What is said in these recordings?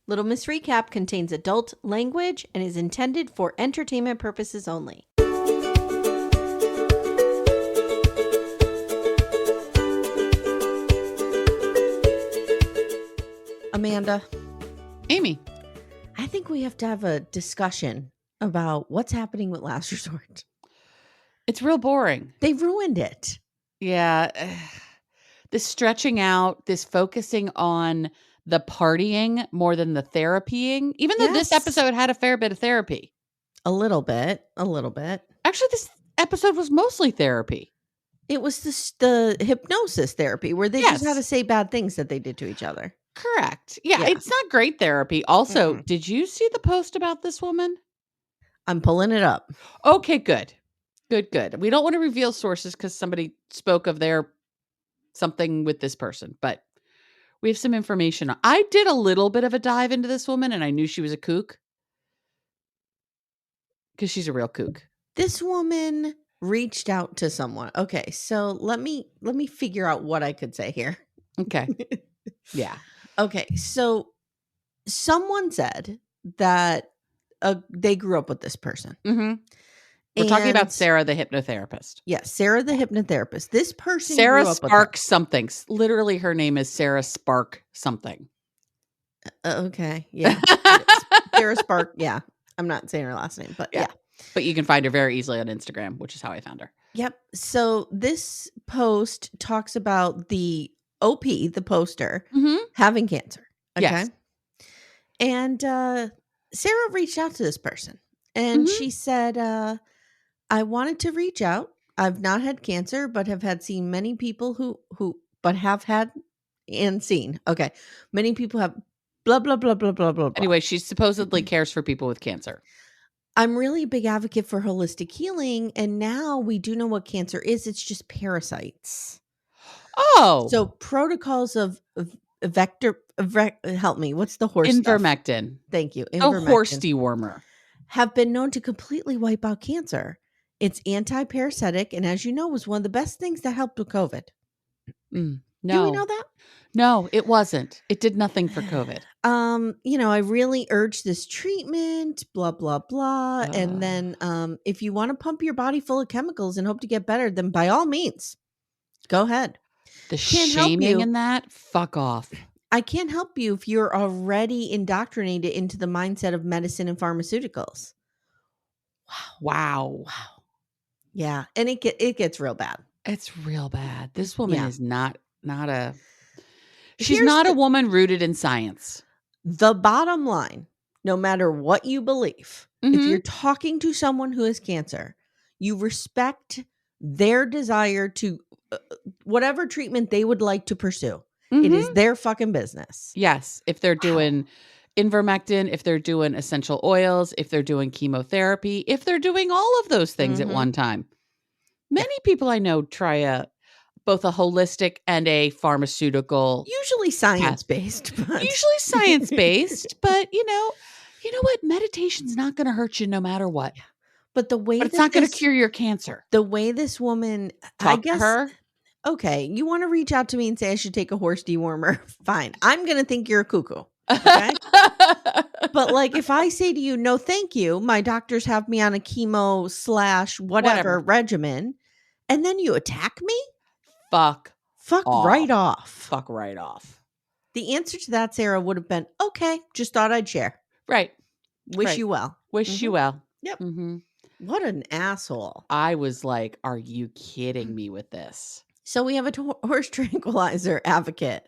Little Miss Recap contains adult language and is intended for entertainment purposes only. Amanda. Amy. I think we have to have a discussion about what's happening with Last Resort. It's real boring. They ruined it. Yeah. This stretching out, this focusing on the partying more than the therapying, even though this episode had a fair bit of therapy. A little bit. Actually, this episode was mostly therapy. It was the hypnosis therapy where they just had to say bad things that they did to each other. Correct. Yeah, it's not great therapy. Also, did you see the post about this woman? I'm pulling it up. Okay, good. Good. We don't want to reveal sources because somebody spoke of their something with this person, but we have some information. I did a little bit of a dive into this woman and I knew she was a kook because she's a real kook. This woman reached out to someone. Okay, so let me figure out what I could say here. Okay. Yeah. Okay, so someone said that they grew up with this person. Mm-hmm. We're talking about Sarah, the hypnotherapist. Yes, Sarah, the hypnotherapist. This person Sarah grew up Spark with something. Literally, her name is Sarah Spark something. Okay, yeah. Sarah Spark, yeah. I'm not saying her last name, but yeah. But you can find her very easily on Instagram, which is how I found her. Yep. So this post talks about the OP, the poster, having cancer. Okay. Yes. And Sarah reached out to this person and she said, I wanted to reach out. I've not had cancer, but have seen many people who have had and seen. Okay. Many people have blah, blah, blah, blah, blah, blah. Anyway, she supposedly cares for people with cancer. I'm really a big advocate for holistic healing. And now we do know what cancer is. It's just parasites. Oh. So protocols of help me. What's the horse Ivermectin. Stuff? Thank you. Oh, horse dewormer. Have been known to completely wipe out cancer. It's anti-parasitic, and as you know, was one of the best things that helped with COVID. No. Do we know that? No, it wasn't. It did nothing for COVID. I really urge this treatment, blah, blah, blah. And then if you want to pump your body full of chemicals and hope to get better, then by all means, go ahead. The shaming in that, fuck off. I can't help you if you're already indoctrinated into the mindset of medicine and pharmaceuticals. Wow. Yeah, and it gets real bad. It's real bad. This woman is not a... She's Here's not a woman rooted in science. The bottom line, no matter what you believe, if you're talking to someone who has cancer, you respect their desire to whatever treatment they would like to pursue. It is their fucking business. Yes. If they're doing ivermectin, if they're doing essential oils, if they're doing chemotherapy, if they're doing all of those things at one time. Many people I know try both a holistic and a pharmaceutical. Usually science-based. Usually science-based. But, you know what? Meditation's not going to hurt you no matter what. But it's not going to cure your cancer. The way this woman, Talk to her. Okay, you want to reach out to me and say I should take a horse dewormer? Fine. I'm going to think you're a cuckoo. Okay? But like if I say to you, no, thank you. My doctors have me on a chemo / whatever regimen. And then you attack me? Fuck off. Right off. Fuck right off. The answer to that, Sarah, would have been, okay, just thought I'd share. Right. Wish you well. Wish you well. Yep. What an asshole. I was like, are you kidding me with this? So we have a horse tranquilizer advocate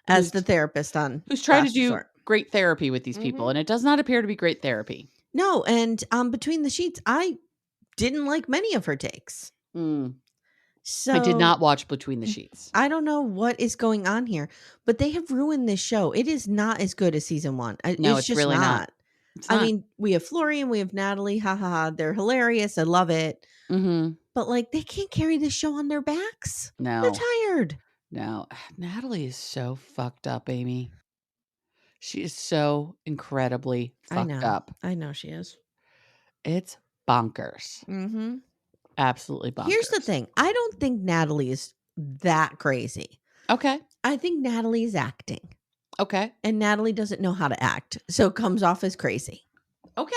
as the therapist on who's trying to do great therapy with these people. And it does not appear to be great therapy. No. And Between the Sheets, I didn't like many of her takes. So I did not watch Between the Sheets. I don't know what is going on here, but they have ruined this show. It is not as good as season 1. No, it's just really not. I mean, we have Florian, we have Natalie. Ha ha ha. They're hilarious. I love it. But like, they can't carry this show on their backs. No. They're tired. No. Natalie is so fucked up, Amy. She is so incredibly fucked up. I know she is. It's bonkers. Absolutely bonkers. Here's the thing. I don't think Natalie is that crazy. Okay. I think Natalie is acting. Okay. And Natalie doesn't know how to act. So it comes off as crazy. Okay.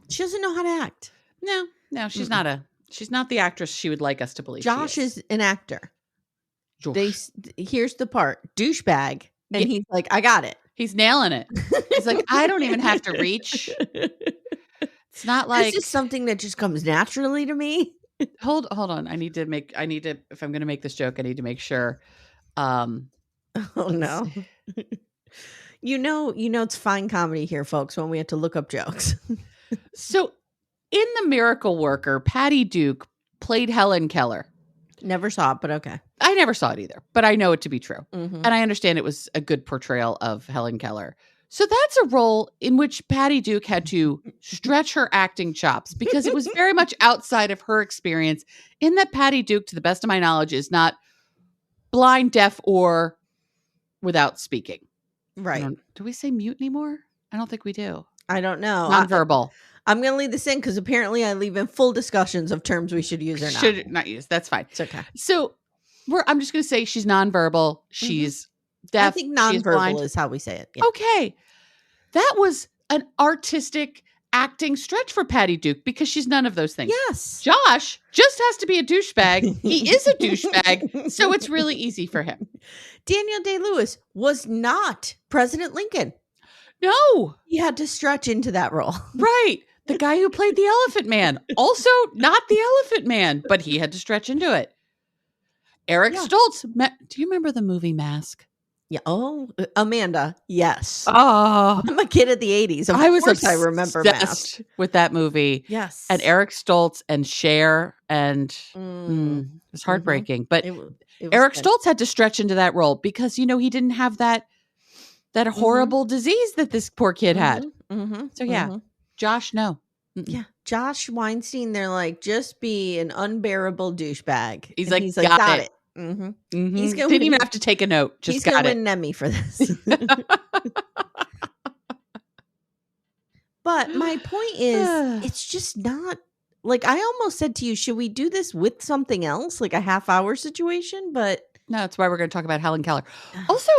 She doesn't know how to act. No, she's not the actress she would like us to believe Josh she is an actor. Josh. Here's the part. Douchebag. And Yeah. he's like, I got it. He's nailing it. He's like, I don't even have to reach. It's not like this is something that just comes naturally to me. Hold on. I need to if I'm going to make this joke, I need to make sure. Oh no. You know it's fine comedy here, folks, when we have to look up jokes. So in The Miracle Worker, Patty Duke played Helen Keller. Never saw it, but okay. I never saw it either, but I know it to be true. Mm-hmm. And I understand it was a good portrayal of Helen Keller. So that's a role in which Patty Duke had to stretch her acting chops because it was very much outside of her experience, in that Patty Duke, to the best of my knowledge, is not blind, deaf, or without speaking. Right. Do we say mute anymore? I don't think we do. I don't know. Nonverbal. I'm going to leave this in because apparently I leave in full discussions of terms we should use or not. Should not use. That's fine. It's okay. So I'm just going to say she's nonverbal. She's deaf. I think nonverbal is how we say it. Yeah. Okay. That was an artistic acting stretch for Patty Duke because she's none of those things. Yes. Josh just has to be a douchebag. He is a douchebag. So it's really easy for him. Daniel Day-Lewis was not President Lincoln. No. He had to stretch into that role. Right. The guy who played the Elephant Man, also not the Elephant Man, but he had to stretch into it. Eric Stoltz. Do you remember the movie Mask? Yeah. Oh, Amanda. Yes. Oh, I'm a kid of the 80s. Of course I remember Mask with that movie. Yes. And Eric Stoltz and Cher, and it was heartbreaking. But Eric Stoltz had to stretch into that role because, he didn't have that horrible disease that this poor kid had. So Josh, no. Yeah. Josh Weinstein, they're like, just be an unbearable douchebag. He's like, got it. He's gonna didn't even have to take a note. Just he's got gonna it. win an Emmy for this. But my point is, it's just not like, I almost said to you, should we do this with something else, like a half-hour situation? But no, that's why we're going to talk about Helen Keller. Also,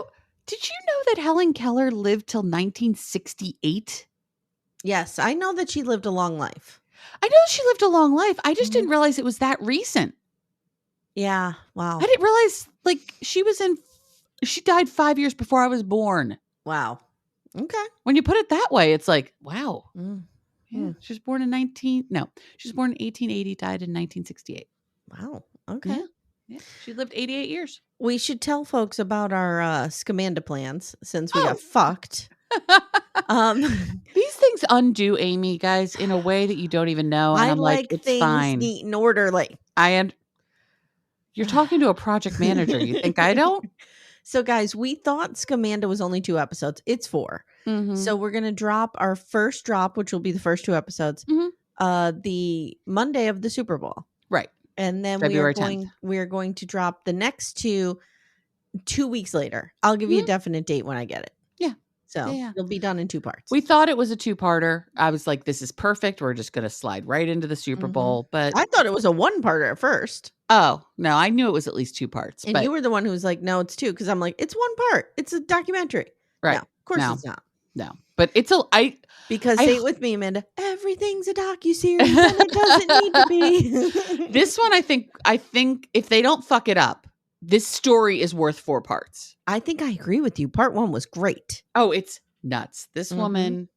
did you know that Helen Keller lived till 1968? Yes, I know that she lived a long life. I know she lived a long life. I just didn't realize it was that recent. Yeah. Wow. I didn't realize, she died 5 years before I was born. Wow. Okay. When you put it that way, it's like, wow. Yeah. She was born in 1880, died in 1968. Wow. Okay. Yeah. She lived 88 years. We should tell folks about our Scamanda plans since we got fucked. These things undo Amy, guys, in a way that you don't even know. And I'm like, it's things fine. Neat and orderly. You're talking to a project manager. You think I don't? So, guys, we thought Scamanda was only 2 episodes. It's 4. So we're going to drop our first drop, which will be the first 2 episodes, the Monday of the Super Bowl. Right. And then February we are going to drop the next 2 weeks later. I'll give you a definite date when I get it. Yeah. So it'll be done in 2 parts. We thought it was a 2-parter. I was like, this is perfect. We're just going to slide right into the Super Bowl. But I thought it was a 1-parter at first. Oh, no, I knew it was at least 2 parts. And you were the one who was like, no, it's 2. Because I'm like, it's 1 part. It's a documentary. Right. No, of course it's not. No. But it's because say it with me, Amanda. Everything's a docuseries and it doesn't need to be. This one, I think if they don't fuck it up, this story is worth 4 parts. I think I agree with you. Part 1 was great. Oh, it's nuts. This woman,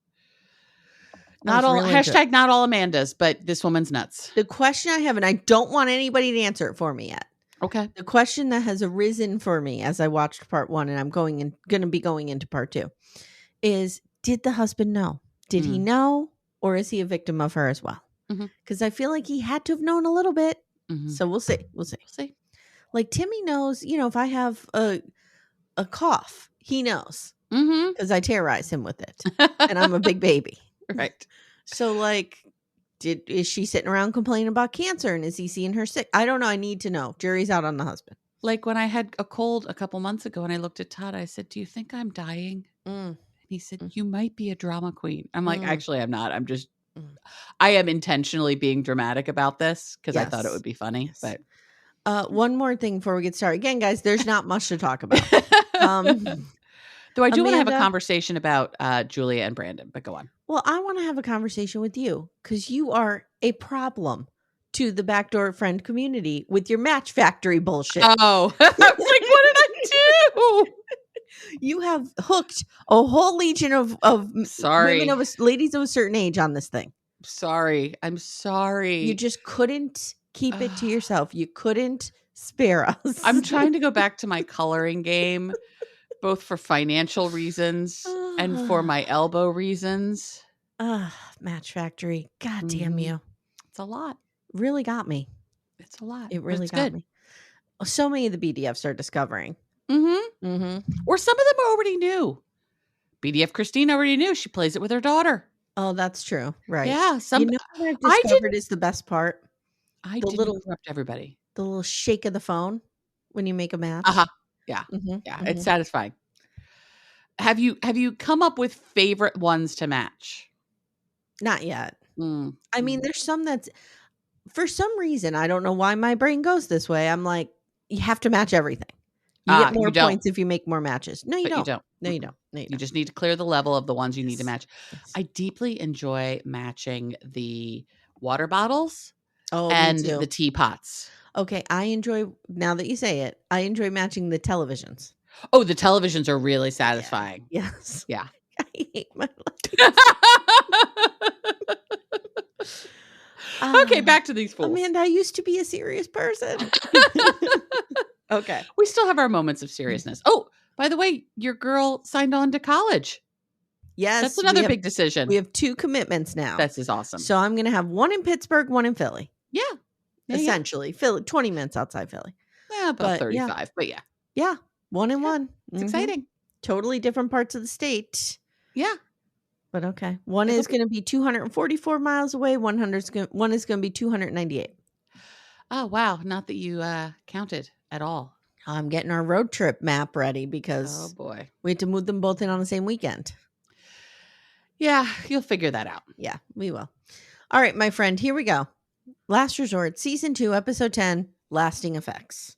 not all really hashtag not all Amandas, but this woman's nuts. The question I have, and I don't want anybody to answer it for me yet. Okay. The question that has arisen for me as I watched part 1 and I'm going to be going into part 2 is, did the husband know? Did he know? Or is he a victim of her as well? Because I feel like he had to have known a little bit. So we'll see. We'll see. Like Timmy knows, if I have a cough, he knows. Because I terrorize him with it. And I'm a big baby. Right. So like, is she sitting around complaining about cancer? And is he seeing her sick? I don't know. I need to know. Jury's out on the husband. Like when I had a cold a couple months ago and I looked at Todd, I said, do you think I'm dying? And he said, you might be a drama queen. I'm like, actually, I'm not. I'm just, I am intentionally being dramatic about this because I thought it would be funny. But one more thing before we get started. Again, guys, there's not much to talk about. Though I do want to have a Amanda? conversation about Julia and Brandon, but go on. Well, I want to have a conversation with you because you are a problem to the backdoor friend community with your Match Factory bullshit. Oh, I was like, what did I do? You have hooked a whole legion of Sorry. women ladies of a certain age on this thing. Sorry. I'm sorry. You just couldn't keep it to yourself. You couldn't spare us. I'm trying to go back to my coloring game, both for financial reasons and for my elbow reasons. Match Factory. God damn you. It's a lot. Really got me. It's a lot. It really got me. So many of the BDFs are discovering. Or some of them already knew. BDF Christine already knew. She plays it with her daughter. Oh, that's true. Right. Yeah. You know what I've discovered is the best part? I didn't interrupt everybody. The little shake of the phone when you make a match. Yeah. Yeah. It's satisfying. Have you come up with favorite ones to match? Not yet. I mean, there's some that's for some reason, I don't know why my brain goes this way. I'm like, you have to match everything. You get more points if you make more matches. No, you don't. No, you don't. No, you just need to clear the level of the ones you need to match. Yes. I deeply enjoy matching the water bottles and the teapots. Okay, I enjoy, now that you say it, I enjoy matching the televisions. Oh, the televisions are really satisfying. Yeah. Yes. Yeah. I hate my life. Okay, back to these fools. Amanda, I used to be a serious person. Okay. We still have our moments of seriousness. Oh, by the way, your girl signed on to college. Yes. That's another big decision. We have 2 commitments now. This is awesome. So I'm going to have one in Pittsburgh, one in Philly. Yeah. Essentially. Philly, 20 minutes outside Philly. Yeah, about 35, but yeah. Yeah. 1 and 1. It's exciting. Totally different parts of the state. Yeah. But okay. One is going to be 244 miles away. One is going to be 298. Oh, wow. Not that you counted at all. I'm getting our road trip map ready because we had to move them both in on the same weekend. Yeah, you'll figure that out. Yeah, we will. All right, my friend, here we go. Last Resort, Season 2, Episode 10, Lasting Effects.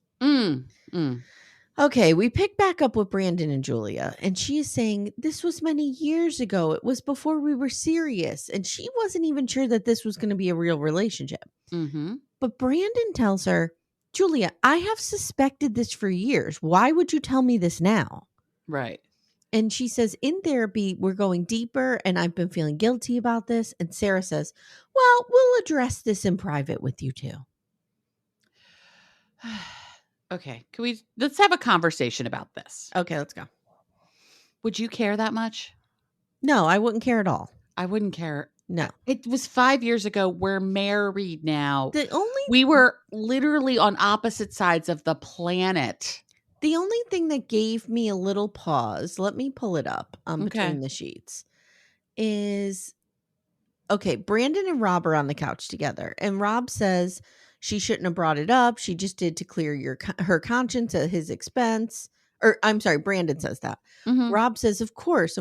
Okay, we pick back up with Brandon and Julia, and she is saying, this was many years ago. It was before we were serious, and she wasn't even sure that this was going to be a real relationship. But Brandon tells her, Julia, I have suspected this for years. Why would you tell me this now? Right. And she says, in therapy, we're going deeper, and I've been feeling guilty about this. And Sarah says, well, we'll address this in private with you too. Okay. Let's have a conversation about this. Okay, let's go. Would you care that much? No, I wouldn't care at all. I wouldn't care. No. It was 5 years ago. We're married now. We were literally on opposite sides of the planet. The only thing that gave me a little pause, let me pull it up between the sheets, is, okay, Brandon and Rob are on the couch together. And Rob says she shouldn't have brought it up. She just did to clear her conscience at his expense. Or I'm sorry, Brandon says that. Rob says, of course.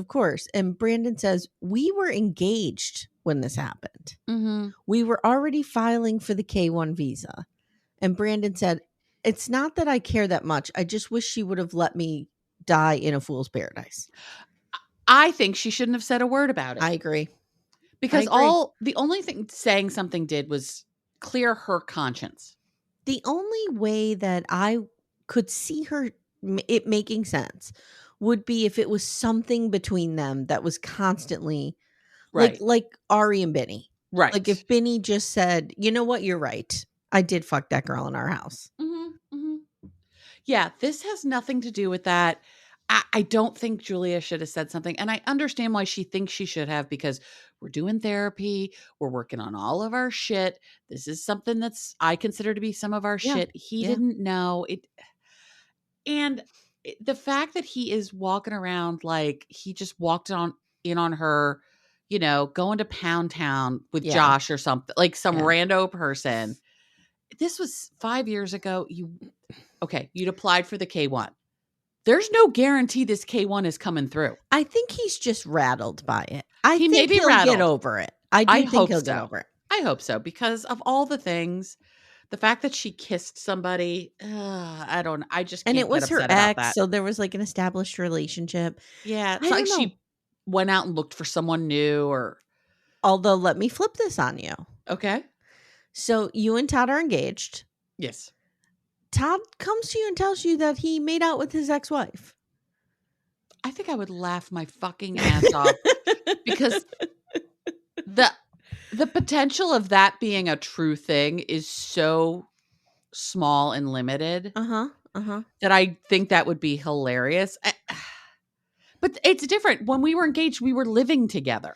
And Brandon says, we were engaged when this happened. We were already filing for the K1 visa. And Brandon said, it's not that I care that much. I just wish she would have let me die in a fool's paradise. I think she shouldn't have said a word about it. I agree. Because the only thing saying something did was clear her conscience. The only way that I could see it making sense would be if it was something between them that was constantly like Ari and Benny. Right. Like if Benny just said, you know what, you're right. I did fuck that girl in our house. Yeah, this has nothing to do with that. I don't think Julia should have said something. And I understand why she thinks she should have, because we're doing therapy. We're working on all of our shit. This is something I consider to be some of our shit. He didn't know it. And the fact that he is walking around like he just walked in on her, going to Pound Town with Josh or something, like some rando person. This was 5 years ago. You'd applied for the K1. There's no guarantee this K1 is coming through. I think he's just rattled by it. I think may be he'll rattled. Get over it. I think he'll get over it. I hope so, because of all the things The fact that she kissed somebody, I just And can't it get was her upset about ex, that. so there was like an established relationship. Yeah, it's I not don't like know. she went out and looked for someone new or. Although, let me flip this on you. Okay. So you and Todd are engaged. Yes. Todd comes to you and tells you that he made out with his ex-wife. I think I would laugh my fucking ass off because the potential of that being a true thing is so small and limited that I think that would be hilarious. But it's different. When we were engaged, we were living together.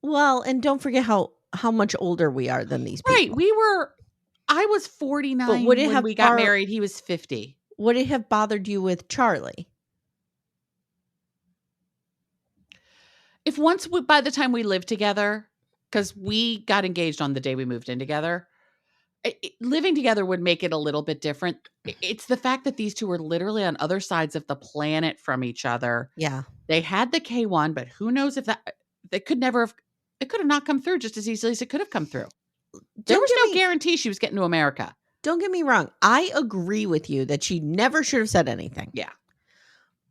Well, and don't forget how much older we are than these people. Right. I was 49 when we got married. He was 50. Would it have bothered you with Charlie? If by the time we lived together, because we got engaged on the day we moved in together, living together would make it a little bit different. It's the fact that these two were literally on other sides of the planet from each other. Yeah. They had the K1, but who knows if it could have not come through just as easily as it could have come through. There was no guarantee she was getting to America. Don't get me wrong. I agree with you that she never should have said anything. Yeah.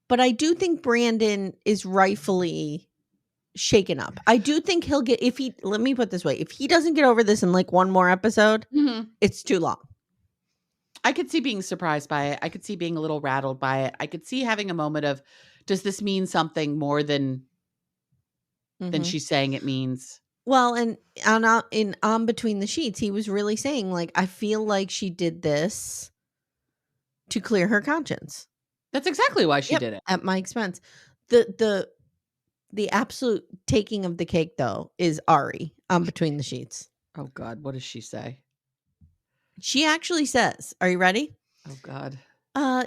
But I do think Brandon is rightfully shaken up. I do think he'll get, let me put it this way, if he doesn't get over this in like one more episode, it's too long. I could see being surprised by it. I could see being a little rattled by it. I could see having a moment of, does this mean something more than she's saying it means? Well, and on Between the Sheets, he was really saying, like, I feel like she did this to clear her conscience. That's exactly why she did it. At my expense. The absolute taking of the cake, though, is Ari on Between the Sheets. Oh, God. What does she say? She actually says, are you ready? Oh, God.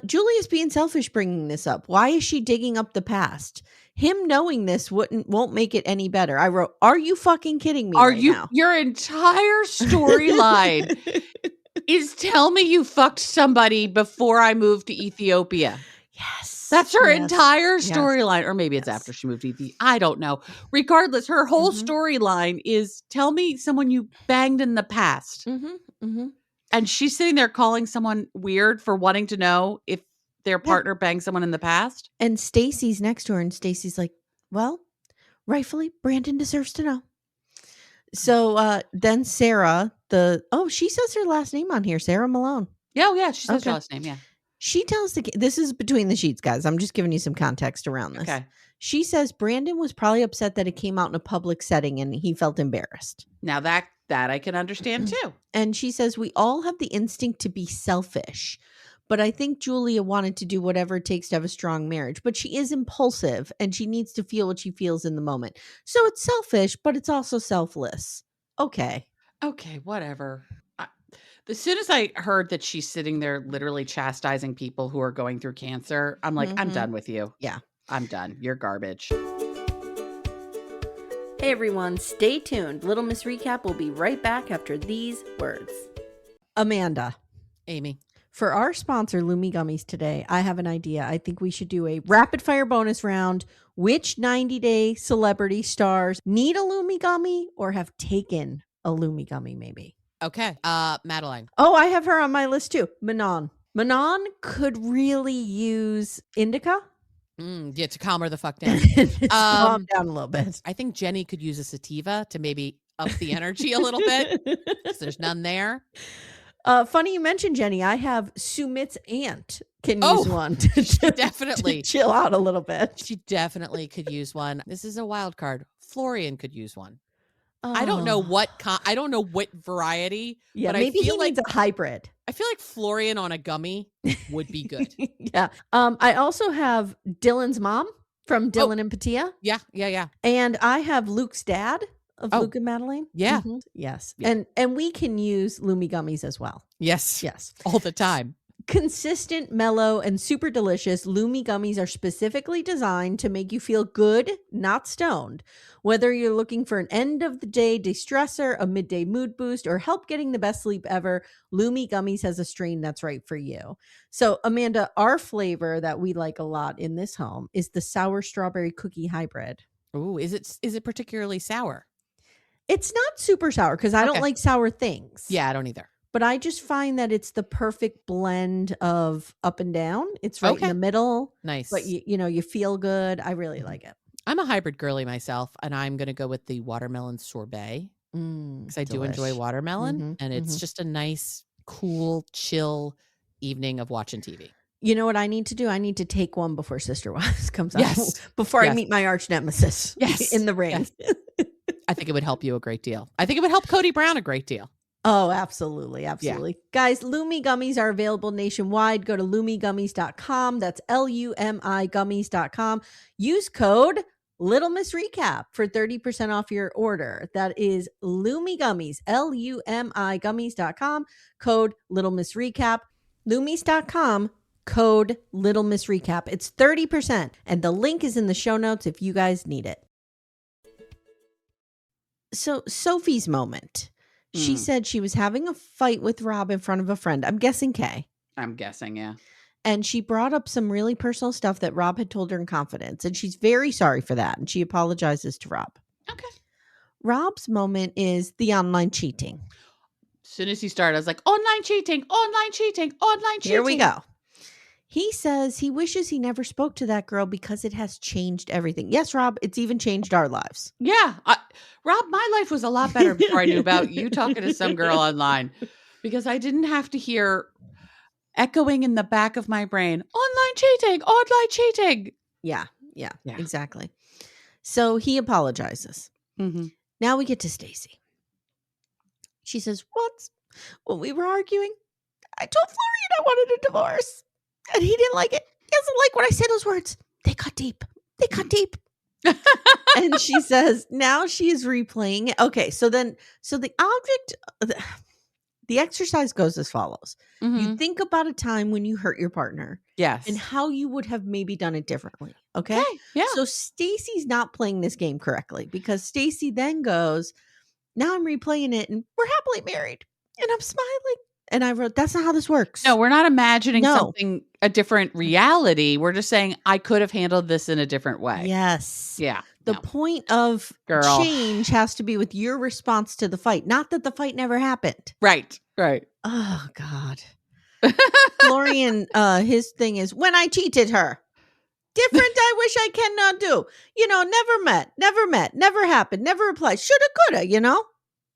Julia's being selfish bringing this up. Why is she digging up the past? Him knowing this won't make it any better. I wrote, are you fucking kidding me now? Your entire storyline is tell me you fucked somebody before I moved to Ethiopia. Yes. That's her entire storyline. Or maybe it's after she moved to Ethiopia. I don't know. Regardless, her whole storyline is tell me someone you banged in the past. And she's sitting there calling someone weird for wanting to know if their partner banged someone in the past. And Stacy's next to her, and Stacy's like, well, rightfully, Brandon deserves to know. So then Sarah, she says her last name on here, Sarah Malone. Yeah, she says her last name, yeah. She tells this is Between the Sheets, guys. I'm just giving you some context around this. Okay. She says Brandon was probably upset that it came out in a public setting and he felt embarrassed. Now that I can understand too. And she says we all have the instinct to be selfish, but I think Julia wanted to do whatever it takes to have a strong marriage, but she is impulsive and she needs to feel what she feels in the moment. So it's selfish, but it's also selfless. Okay, whatever. As soon as I heard that she's sitting there literally chastising people who are going through cancer, I'm like, I'm done with you. Yeah. I'm done. You're garbage. Hey everyone, stay tuned. Little Miss Recap will be right back after these words. Amanda. Amy. For our sponsor, Lumi Gummies today, I have an idea. I think we should do a rapid fire bonus round. Which 90-day celebrity stars need a Lumi Gummy or have taken a Lumi Gummy maybe? Okay. Madeline. Oh, I have her on my list too. Manon. Manon could really use indica. Yeah, to calm her the fuck down. Calm down a little bit. I think Jenny could use a sativa to maybe up the energy a little bit because there's none there. Funny you mentioned Jenny. I have Sumit's aunt can use one to definitely to chill out a little bit. She definitely could use one. This is a wild card. Florian could use one. I don't know what variety. Yeah, but maybe I feel he needs a hybrid. I feel like Florian on a gummy would be good. Yeah. I also have Dylan's mom from Dylan and Patia. Yeah. And I have Luke's dad of Luke and Madeline. Yeah. Mm-hmm. Yes. Yeah. And we can use Lumi Gummies as well. Yes. Yes. All the time. Consistent, mellow, and super delicious, Lumi Gummies are specifically designed to make you feel good, not stoned. Whether you're looking for an end-of-the-day de-stressor, a midday mood boost, or help getting the best sleep ever, Lumi Gummies has a strain that's right for you. So, Amanda, our flavor that we like a lot in this home is the sour strawberry cookie hybrid. Ooh, is it particularly sour? It's not super sour because I don't like sour things. Yeah, I don't either. but I just find that it's the perfect blend of up and down. It's right in the middle. Nice. But you feel good. I really like it. I'm a hybrid girly myself, and I'm going to go with the watermelon sorbet because I do enjoy watermelon, and it's just a nice, cool, chill evening of watching TV. You know what I need to do? I need to take one before Sister Wives comes out. Before I meet my arch nemesis in the ring. Yes. I think it would help you a great deal. I think it would help Cody Brown a great deal. Oh, absolutely. Absolutely. Yeah. Guys, Lumi gummies are available nationwide. Go to lumigummies.com. That's LUMI gummies.com. Use code Little Miss Recap for 30% off your order. That is Lumi Gummies, LUMI gummies.com. Code Little Miss Recap. Lumis.com. Code Little Miss Recap. It's 30%, and the link is in the show notes if you guys need it. So Sophie's moment. She said she was having a fight with Rob in front of a friend. I'm guessing Kay. I'm guessing, yeah. And she brought up some really personal stuff that Rob had told her in confidence, and she's very sorry for that, and she apologizes to Rob. Okay. Rob's moment is the online cheating. As soon as he started, I was like, online cheating, online cheating, online cheating. Here we go. He says he wishes he never spoke to that girl because it has changed everything. Yes, Rob, it's even changed our lives. Yeah. Rob, my life was a lot better before I knew about you talking to some girl online, because I didn't have to hear echoing in the back of my brain, online cheating, online cheating. Yeah, exactly. So he apologizes. Mm-hmm. Now we get to Stacy. She says, when we were arguing, I told Florian I wanted a divorce. And he didn't like it. He doesn't like when I say those words. They cut deep. They cut deep. And she says, now she is replaying it. Okay, so the object, the exercise goes as follows. Mm-hmm. You think about a time when you hurt your partner. Yes. And how you would have maybe done it differently. Okay? Yeah. So Stacy's not playing this game correctly, because Stacy then goes, now I'm replaying it and we're happily married and I'm smiling. And I wrote, that's not how this works. No, we're not imagining something, a different reality. We're just saying, I could have handled this in a different way. Yes. Yeah. The point of change has to be with your response to the fight, not that the fight never happened. Right. Oh, God. Florian, his thing is, when I cheated her. Different, I wish I cannot do. Never met, never happened, never replied. Shoulda, coulda,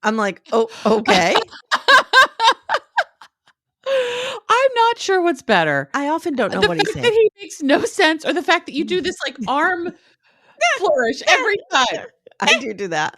I'm like, oh, okay. I'm not sure what's better. I often don't know what he's saying. The fact that he makes no sense, or the fact that you do this like arm flourish every time. I do that.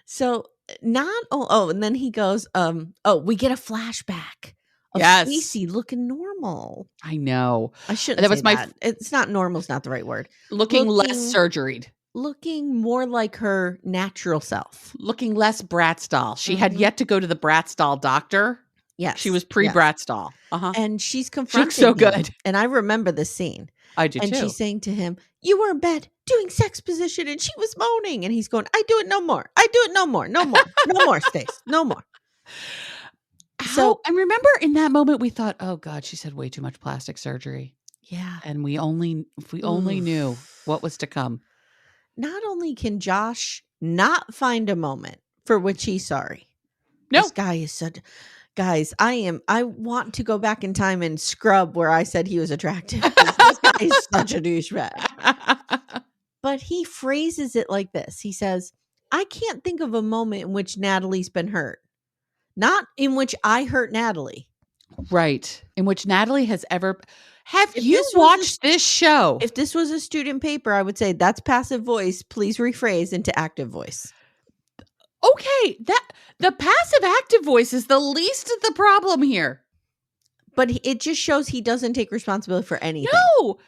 So and then he goes, we get a flashback of Stacey looking normal. I know. I shouldn't say that. It's not normal. It's not the right word. Looking less surgeried. Looking more like her natural self. Looking less Bratz doll. She had yet to go to the Bratz doll doctor. Yes. She was pre-Bratz doll. Uh-huh. And she's confronting so him. good. And I remember this scene. I do too. And she's saying to him, you were in bed doing sex position and she was moaning. And he's going, I do it no more. I do it no more. No more. No more, Stace. No more. So, and remember in that moment we thought, oh God, she's had way too much plastic surgery. Yeah. And if we only knew what was to come. Not only can Josh not find a moment for which he's sorry. No. This guy is guys, I want to go back in time and scrub where I said he was attractive. This guy is such a douchebag. But he phrases it like this. He says, I can't think of a moment in which Natalie's been hurt. Not in which I hurt Natalie. Right. In which Natalie has ever... Have you watched this show? If this was a student paper, I would say that's passive voice. Please rephrase into active voice. Okay. The passive active voice is the least of the problem here. But it just shows he doesn't take responsibility for anything. No.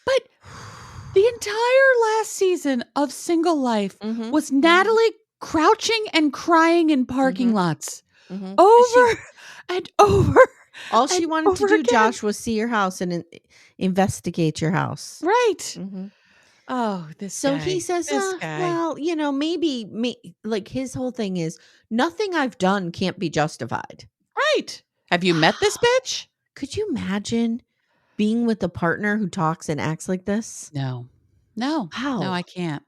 But the entire last season of Single Life was Natalie crouching and crying in parking lots. Over and over. All she wanted to do, again. Josh, was see your house and investigate your house. Right. Oh, this guy. So he says, well, maybe like his whole thing is nothing I've done can't be justified. Right. Have you met this bitch? Could you imagine being with a partner who talks and acts like this? No. How? No, I can't.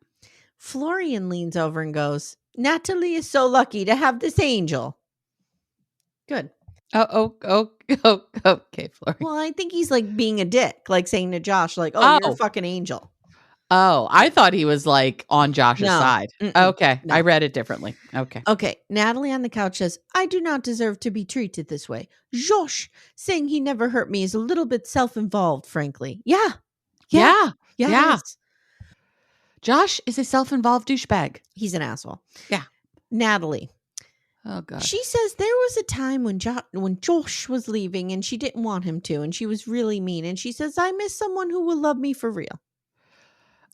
Florian leans over and goes, Natalie is so lucky to have this angel. Good. Okay, Florrie. Well, I think he's like being a dick, like saying to Josh, like, oh, you're a fucking angel. Oh, I thought he was like on Josh's side. Okay. No. I read it differently. Okay. Okay. Natalie on the couch says, I do not deserve to be treated this way. Josh saying he never hurt me is a little bit self-involved, frankly. Yeah. Josh is a self-involved douchebag. He's an asshole. Yeah. Natalie. Oh, God. She says there was a time when Josh was leaving and she didn't want him to, and she was really mean. And she says, I miss someone who will love me for real.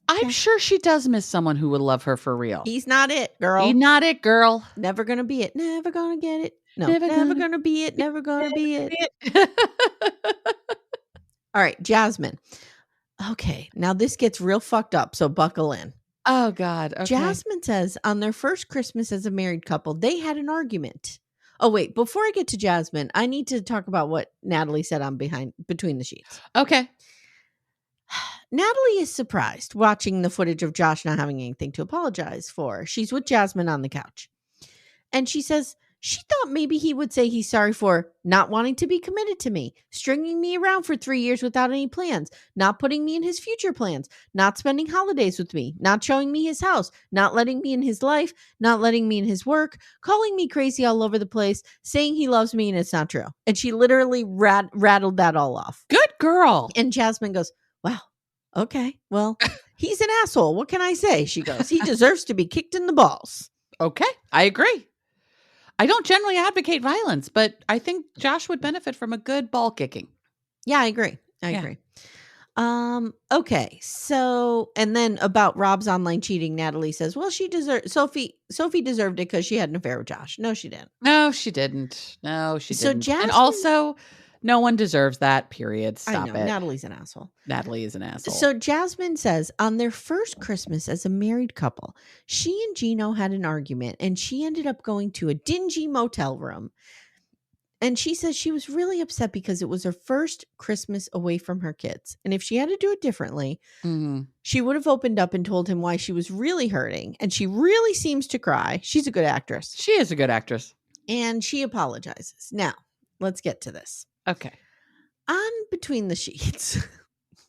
I'm sure she does miss someone who would love her for real. He's not it, girl. He's not it, girl. Never gonna be it. Never gonna get it. No, never gonna be it. Never gonna be it. All right, Jasmine. Okay, now this gets real fucked up, so buckle in. Oh, God. Okay. Jasmine says on their first Christmas as a married couple, they had an argument. Oh, wait, before I get to Jasmine, I need to talk about what Natalie said on Between the Sheets. Okay. Natalie is surprised watching the footage of Josh not having anything to apologize for. She's with Jasmine on the couch. And she says she thought maybe he would say he's sorry for not wanting to be committed to me, stringing me around for 3 years without any plans, not putting me in his future plans, not spending holidays with me, not showing me his house, not letting me in his life, not letting me in his work, calling me crazy all over the place, saying he loves me and it's not true. And she literally rattled that all off. Good girl. And Jasmine goes, wow. Okay, well, he's an asshole. What can I say? She goes, he deserves to be kicked in the balls. Okay, I agree. I don't generally advocate violence, but I think Josh would benefit from a good ball kicking. Yeah, I agree. I agree. Okay, so, and then about Rob's online cheating, Natalie says, well, Sophie deserved it because she had an affair with Josh. No, she didn't. No, she didn't. So Jasmine, and also, no one deserves that, period. Stop it. Natalie's an asshole. Natalie is an asshole. So Jasmine says on their first Christmas as a married couple, she and Gino had an argument and she ended up going to a dingy motel room. And she says she was really upset because it was her first Christmas away from her kids. And if she had to do it differently, she would have opened up and told him why she was really hurting. And she really seems to cry. She's a good actress. She is a good actress. And she apologizes. Now, let's get to this. Okay. On Between the Sheets.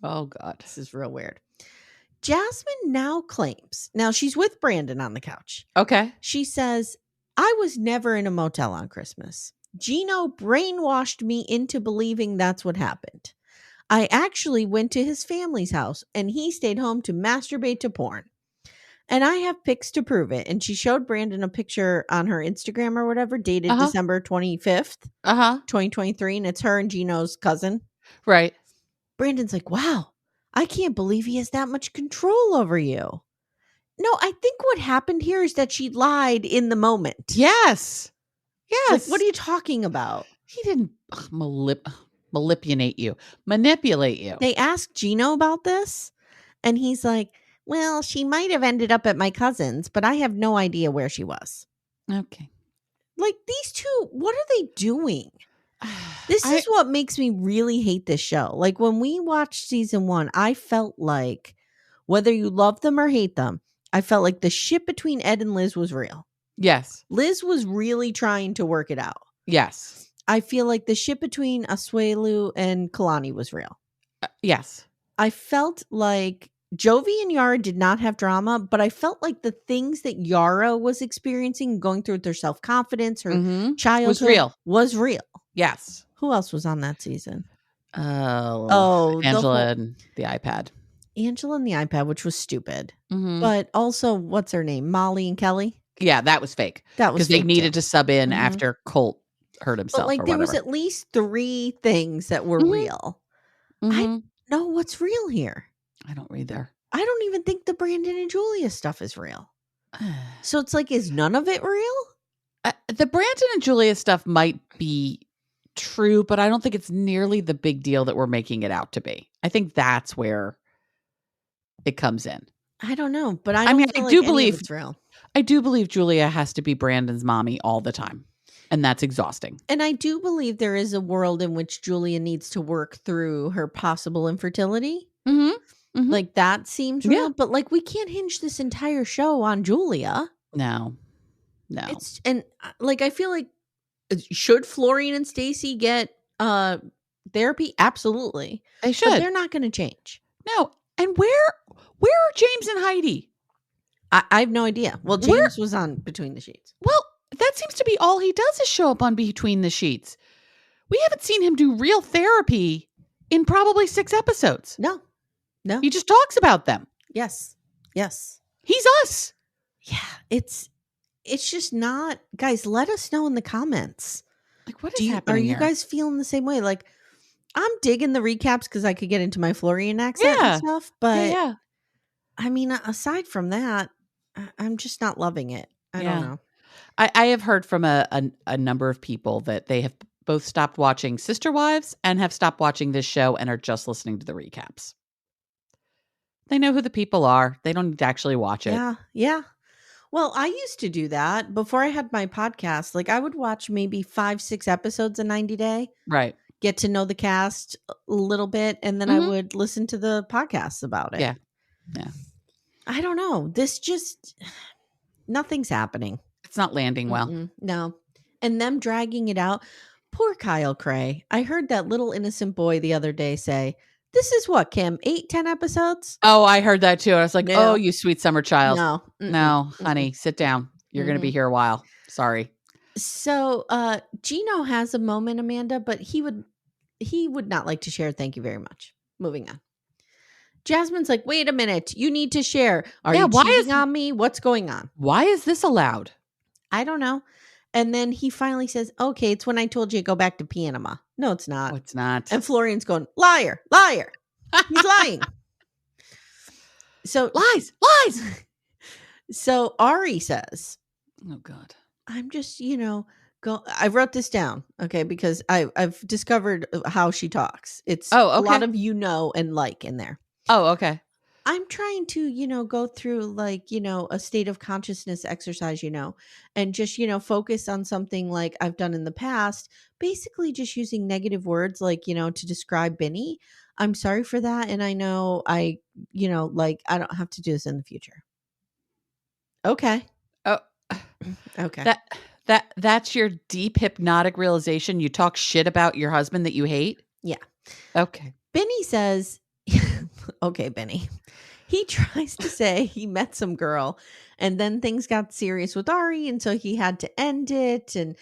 Oh, God. This is real weird. Jasmine now claims, now she's with Brandon on the couch. Okay. She says, I was never in a motel on Christmas. Gino brainwashed me into believing that's what happened. I actually went to his family's house and he stayed home to masturbate to porn. And I have pics to prove it. And she showed Brandon a picture on her Instagram or whatever, dated December 25th, 2023. And it's her and Gino's cousin. Right. Brandon's like, wow, I can't believe he has that much control over you. No, I think what happened here is that she lied in the moment. Yes. Like, what are you talking about? He didn't manipulate you. They asked Gino about this. And he's like, well, she might have ended up at my cousin's, but I have no idea where she was. Okay. Like, these two, what are they doing? This is what makes me really hate this show. Like, when we watched season 1, I felt like, whether you love them or hate them, I felt like the shit between Ed and Liz was real. Yes. Liz was really trying to work it out. Yes. I feel like the shit between Asuelu and Kalani was real. Yes. I felt like Jovi and Yara did not have drama, but I felt like the things that Yara was experiencing, going through with her self-confidence, her childhood, was real. Yes. Who else was on that season? Angela and the iPad. Angela and the iPad, which was stupid. But also, what's her name? Molly and Kelly? Yeah, that was fake. That was because they needed to sub in after Colt hurt himself. But like, there was at least 3 things that were real. I know what's real here. I don't read there. I don't even think the Brandon and Julia stuff is real. So it's like, is none of it real? The Brandon and Julia stuff might be true, but I don't think it's nearly the big deal that we're making it out to be. I think that's where it comes in. I don't know, but I do believe it's real. I do believe Julia has to be Brandon's mommy all the time. And that's exhausting. And I do believe there is a world in which Julia needs to work through her possible infertility. Like, that seems real. But like, we can't hinge this entire show on Julia. No. No. I feel like should Florian and Stacy get therapy? Absolutely. They should. But they're not going to change. No. And where are James and Heidi? I have no idea. Well, James was on Between the Sheets. Well, that seems to be all he does is show up on Between the Sheets. We haven't seen him do real therapy in probably 6 episodes. No. He just talks about them. Yes. He's us. Yeah. It's just not. Guys, let us know in the comments. Like, what is happening Are you guys feeling the same way? Like, I'm digging the recaps because I could get into my Florian accent and stuff. But yeah. I mean, aside from that, I'm just not loving it. I don't know. I have heard from a number of people that they have both stopped watching Sister Wives and have stopped watching this show and are just listening to the recaps. They know who the people are. They don't need to actually watch it. Yeah. Well, I used to do that before I had my podcast. Like, I would watch maybe 5-6 episodes a 90 day. Right. Get to know the cast a little bit. And then I would listen to the podcasts about it. Yeah. I don't know. This just, nothing's happening. It's not landing well. No. And them dragging it out. Poor Kyle Cray. I heard that little innocent boy the other day say, this is what, Kim, 8-10 episodes? Oh, I heard that too. I was like, oh, you sweet summer child. No. No, honey, sit down. You're going to be here a while. Sorry. So Gino has a moment, Amanda, but he would not like to share. Thank you very much. Moving on. Jasmine's like, wait a minute. You need to share. Are you cheating on me? What's going on? Why is this allowed? I don't know. And then he finally says, okay, it's when I told you to go back to Panama. No, it's not. No, it's not. And Florian's going, liar. He's lying. So lies. So Ari says, oh God, I'm just, I wrote this down. Okay. Because I've discovered how she talks. It's a lot of and like in there. Oh, okay. I'm trying to, go through like, a state of consciousness exercise, and just, focus on something like I've done in the past, basically just using negative words like, to describe Benny. I'm sorry for that. And I know I don't have to do this in the future. Okay. Oh, okay. That's your deep hypnotic realization. You talk shit about your husband that you hate. Yeah. Okay. Benny says, okay, Benny. He tries to say he met some girl and then things got serious with Ari. And so he had to end it and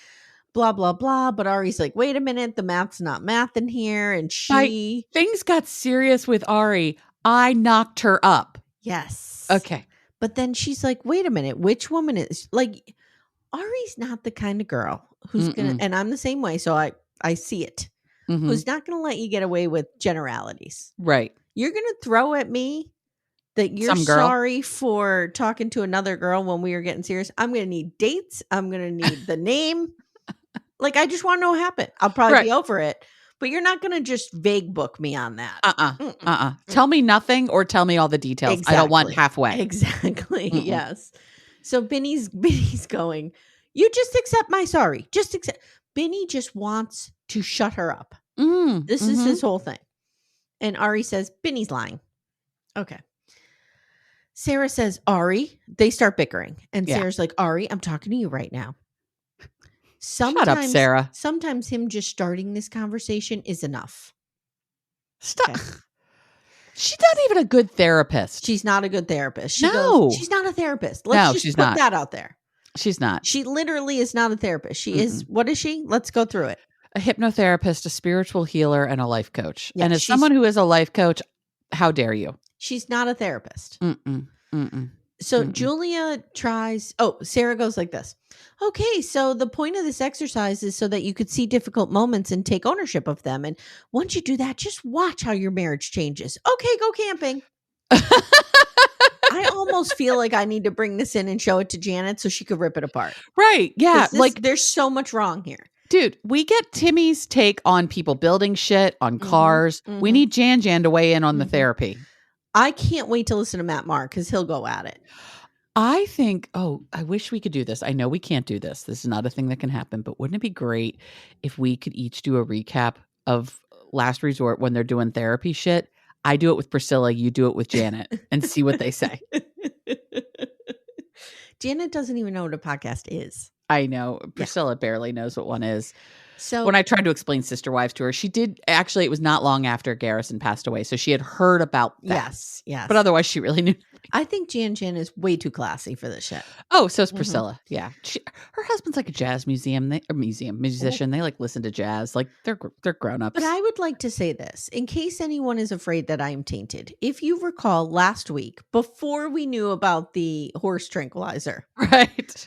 blah, blah, blah. But Ari's like, wait a minute. The math's not math in here. And things got serious with Ari. I knocked her up. Yes. Okay. But then she's like, wait a minute. Which woman is like, Ari's not the kind of girl who's going to, and I'm the same way. So I see it. Mm-hmm. Who's not going to let you get away with generalities. Right. You're going to throw at me that you're sorry for talking to another girl when we were getting serious. I'm going to need dates. I'm going to need the name. Like, I just want to know what happened. I'll probably be over it. But you're not going to just vague book me on that. Tell me nothing or tell me all the details. Exactly. I don't want halfway. Exactly. Yes. So Benny's going, you just accept my sorry. Just accept. Benny just wants to shut her up. This is his whole thing. And Ari says, Benny's lying. Okay. Sarah says, Ari, they start bickering. And Sarah's like, Ari, I'm talking to you right now. Shut up, Sarah. Sometimes him just starting this conversation is enough. Stop. Okay. She's not even a good therapist. She's not a good therapist. She's not a therapist. Let's just put that out there. She's not. She literally is not a therapist. She is, what is she? Let's go through it. A hypnotherapist, a spiritual healer, and a life coach. Yeah, and as someone who is a life coach, how dare you? She's not a therapist. So Julia tries. Oh, Sarah goes like this. Okay, so the point of this exercise is so that you could see difficult moments and take ownership of them. And once you do that, just watch how your marriage changes. Okay, go camping. I almost feel like I need to bring this in and show it to Janet so she could rip it apart. Right. Yeah. Like there's so much wrong here. Dude, we get Timmy's take on people building shit, on cars. We need Jan to weigh in on the therapy. I can't wait to listen to Matt Marr because he'll go at it. I think, I wish we could do this. I know we can't do this. This is not a thing that can happen, but wouldn't it be great if we could each do a recap of Last Resort when they're doing therapy shit? I do it with Priscilla, you do it with Janet, and see what they say. Janet doesn't even know what a podcast is. I know. Priscilla barely knows what one is. So when I tried to explain Sister Wives to her, she did actually, it was not long after Garrison passed away. So she had heard about that. Yes. But otherwise she really knew. I think Jan is way too classy for this shit. Oh, so is Priscilla. Yeah. Her husband's like a jazz musician. They like listen to jazz. Like they're grown-ups. But I would like to say this in case anyone is afraid that I am tainted. If you recall last week, before we knew about the horse tranquilizer. Right.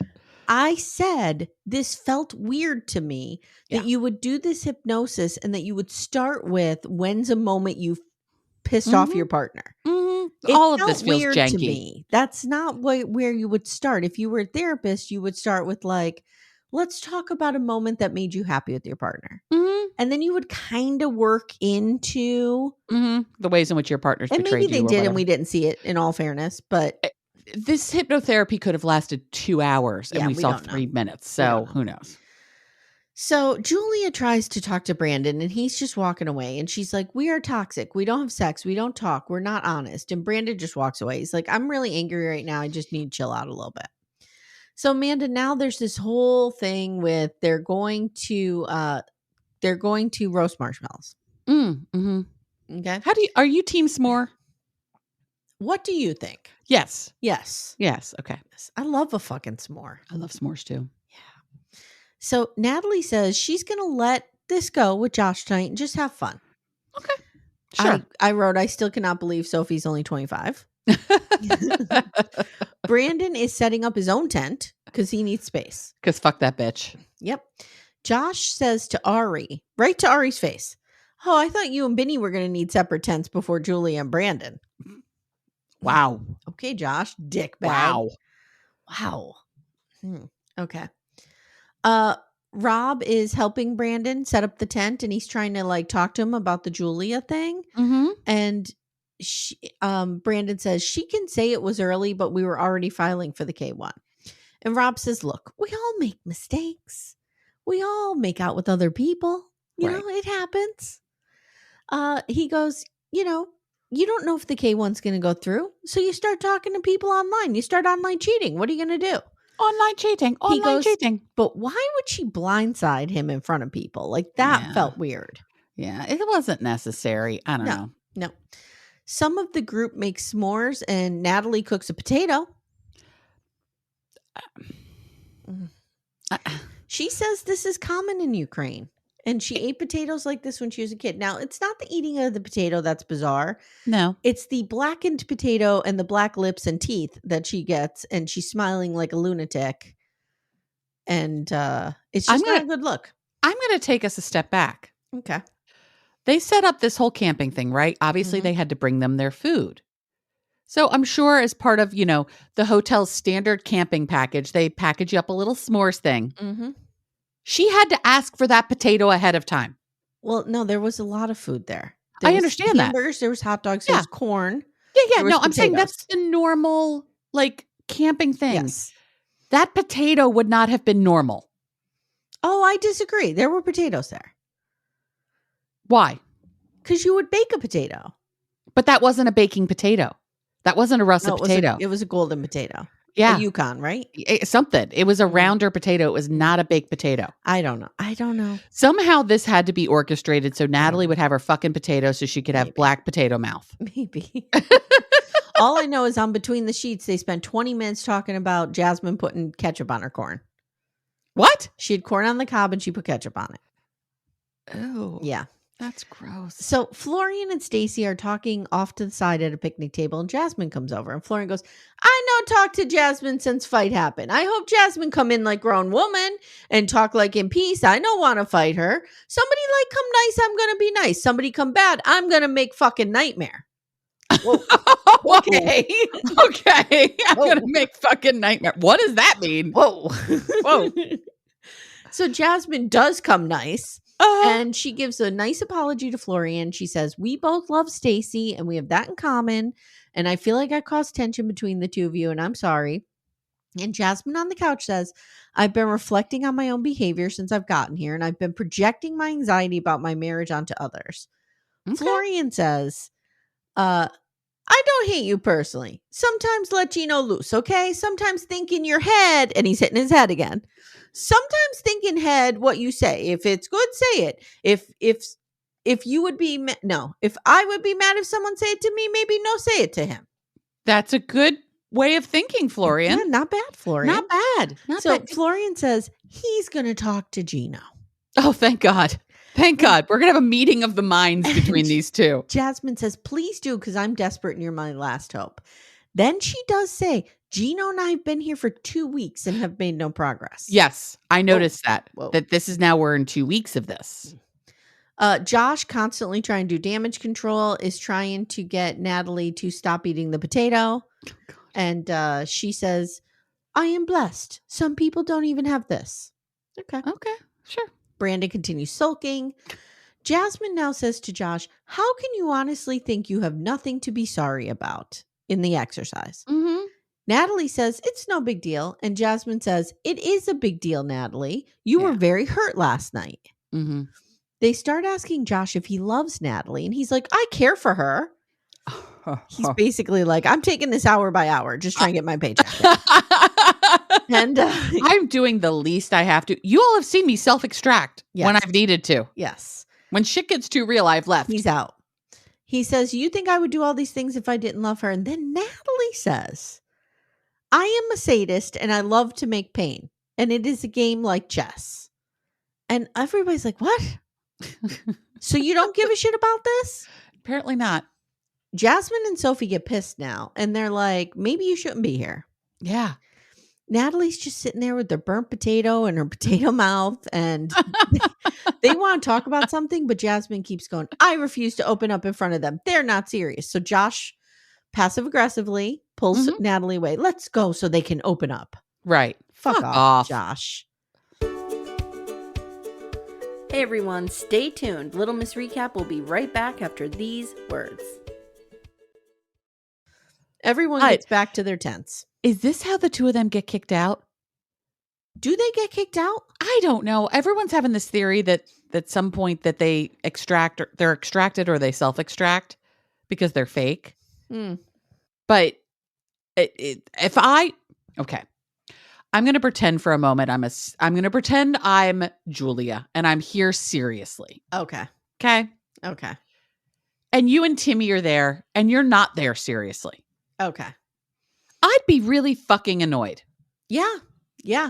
I said this felt weird to me that you would do this hypnosis and that you would start with when's a moment you pissed off your partner. All of this feels weird janky to me. That's not where you would start. If you were a therapist, you would start with like, let's talk about a moment that made you happy with your partner. And then you would kind of work into the ways in which your partner's betrayed you. And maybe they did and we didn't see it, in all fairness, but this hypnotherapy could have lasted 2 hours and we saw 3 minutes. So who knows? So Julia tries to talk to Brandon and he's just walking away. And she's like, we are toxic. We don't have sex. We don't talk. We're not honest. And Brandon just walks away. He's like, I'm really angry right now. I just need to chill out a little bit. So Amanda, now there's this whole thing with they're going to roast marshmallows. Okay. Are you team s'more? What do you think? Yes. Okay. I love a fucking s'more. I love s'mores too. Yeah. So Natalie says she's going to let this go with Josh tonight and just have fun. Okay. Sure. I wrote, I still cannot believe Sophie's only 25. Brandon is setting up his own tent because he needs space. Because fuck that bitch. Yep. Josh says to Ari, right to Ari's face, oh, I thought you and Benny were going to need separate tents before Julia and Brandon. Wow. Okay, Josh, dickbag. Wow. Okay. Rob is helping Brandon set up the tent and he's trying to like talk to him about the Julia thing. And Brandon says she can say it was early, but we were already filing for the K1. And Rob says, look, we all make mistakes. We all make out with other people. You know, it happens. He goes, you don't know if the K1's going to go through. So you start talking to people online. You start online cheating. What are you going to do? Online cheating. But why would she blindside him in front of people? Like that felt weird. Yeah, it wasn't necessary. I don't know. No. Some of the group makes s'mores and Natalie cooks a potato. She says this is common in Ukraine. And she ate potatoes like this when she was a kid. Now, it's not the eating of the potato that's bizarre. No. It's the blackened potato and the black lips and teeth that she gets. And she's smiling like a lunatic. And it's just not a good look. I'm going to take us a step back. Okay. They set up this whole camping thing, right? Obviously, they had to bring them their food. So I'm sure as part of, the hotel's standard camping package, they package you up a little s'mores thing. She had to ask for that potato ahead of time. Well, no, there was a lot of food there. I understand hamburgers, there was hot dogs, there was corn. Yeah. No, I'm saying that's the normal, camping thing. Yes. That potato would not have been normal. Oh, I disagree. There were potatoes there. Why? Because you would bake a potato. But that wasn't a baking potato. That wasn't a russet potato. It was a golden potato. Yeah. A Yukon, right? Something. It was a rounder potato. It was not a baked potato. I don't know. Somehow this had to be orchestrated so Natalie would have her fucking potato so she could have black potato mouth. Maybe. All I know is on Between the Sheets, they spent 20 minutes talking about Jasmine putting ketchup on her corn. What? She had corn on the cob and she put ketchup on it. Oh. Yeah. That's gross. So Florian and Stacy are talking off to the side at a picnic table and Jasmine comes over and Florian goes, I know talk to Jasmine since fight happened. I hope Jasmine come in like grown woman and talk like in peace. I don't want to fight her. Somebody come nice, I'm going to be nice. Somebody come bad, I'm going to make fucking nightmare. Whoa. Okay. I'm going to make fucking nightmare. What does that mean? Whoa. So Jasmine does come nice. And she gives a nice apology to Florian. She says, we both love Stacy and we have that in common. And I feel like I caused tension between the two of you and I'm sorry. And Jasmine on the couch says, I've been reflecting on my own behavior since I've gotten here and I've been projecting my anxiety about my marriage onto others. Okay. Florian says, I don't hate you personally. Sometimes let Gino loose, okay? Sometimes think in your head, and he's hitting his head again. Sometimes think in head what you say. If it's good, say it. If you would be if I would be mad if someone say it to me, maybe no, say it to him. That's a good way of thinking, Florian. Yeah, not bad, Florian. Not bad. So Florian says he's going to talk to Gino. Oh, thank God. Thank God. We're going to have a meeting of the minds between these two. Jasmine says, please do, because I'm desperate and you're my last hope. Then she does say, Gino and I have been here for 2 weeks and have made no progress. Yes, I noticed that. Whoa. That this is now we're in 2 weeks of this. Josh, constantly trying to do damage control, is trying to get Natalie to stop eating the potato. Oh, and she says, I am blessed. Some people don't even have this. Okay, sure. Brandon continues sulking. Jasmine now says to Josh, how can you honestly think you have nothing to be sorry about in the exercise? Mm-hmm. Natalie says, it's no big deal. And Jasmine says, it is a big deal, Natalie. You were very hurt last night. Mm-hmm. They start asking Josh if he loves Natalie. And he's like, I care for her. He's basically like, I'm taking this hour by hour, just trying to get my paycheck. And I'm doing the least I have to. You all have seen me self-extract when I've needed to. Yes. When shit gets too real, I've left. He's out. He says, you think I would do all these things if I didn't love her? And then Natalie says, I am a sadist and I love to make pain. And it is a game like chess. And everybody's like, what? So you don't give a shit about this? Apparently not. Jasmine and Sophie get pissed now. And they're like, maybe you shouldn't be here. Yeah. Natalie's just sitting there with their burnt potato and her potato mouth. And they want to talk about something. But Jasmine keeps going, I refuse to open up in front of them. They're not serious. So Josh passive aggressively pulls Natalie away. Let's go so they can open up. Right. Fuck off, Josh. Hey everyone, stay tuned. Little Miss Recap will be right back after these words. Everyone gets back to their tents. Is this how the two of them get kicked out? Do they get kicked out? I don't know. Everyone's having this theory that at some point that they extract, or they're extracted or they self-extract because they're fake. But I'm going to pretend for a moment I'm going to pretend I'm Julia and I'm here seriously. Okay. And you and Timmy are there and you're not there seriously. Okay. I'd be really fucking annoyed. Yeah,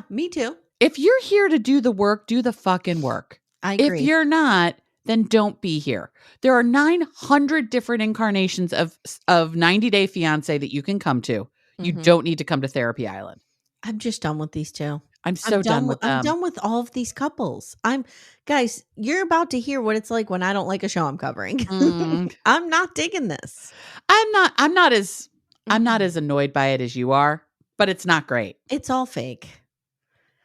me too. If you're here to do the work, do the fucking work. I agree. If you're not, then don't be here. There are 900 different incarnations of 90 Day Fiance that you can come to. You don't need to come to Therapy Island. I'm just done with these two. I'm done with them. I'm done with all of these couples. Guys, you're about to hear what it's like when I don't like a show I'm covering. I'm not digging this. I'm not as annoyed by it as you are, but it's not great. It's all fake.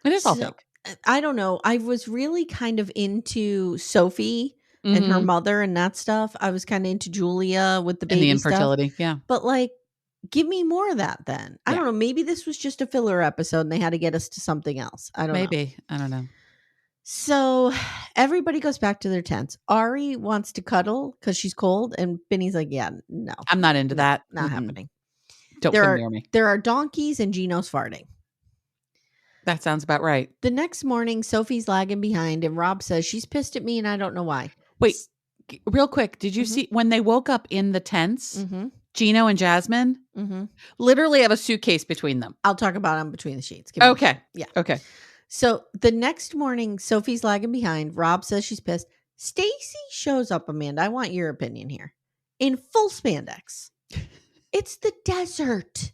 It is all fake. I don't know. I was really kind of into Sophie and her mother and that stuff. I was kind of into Julia with the baby and the infertility. stuff. Yeah. But like, give me more of that then. I don't know. Maybe this was just a filler episode and they had to get us to something else. I don't know. Maybe. I don't know. So everybody goes back to their tents. Ari wants to cuddle because she's cold. And Benny's like, yeah, no. I'm not into that. Not happening. Don't come near me. There are donkeys and Gino's farting. That sounds about right. The next morning, Sophie's lagging behind and Rob says she's pissed at me and I don't know why. Wait, real quick. Did you see when they woke up in the tents, Gino and Jasmine literally have a suitcase between them? I'll talk about them between the sheets. Okay. Yeah. Okay. So the next morning, Sophie's lagging behind. Rob says she's pissed. Stacy shows up, Amanda. I want your opinion here. In full spandex. It's the desert.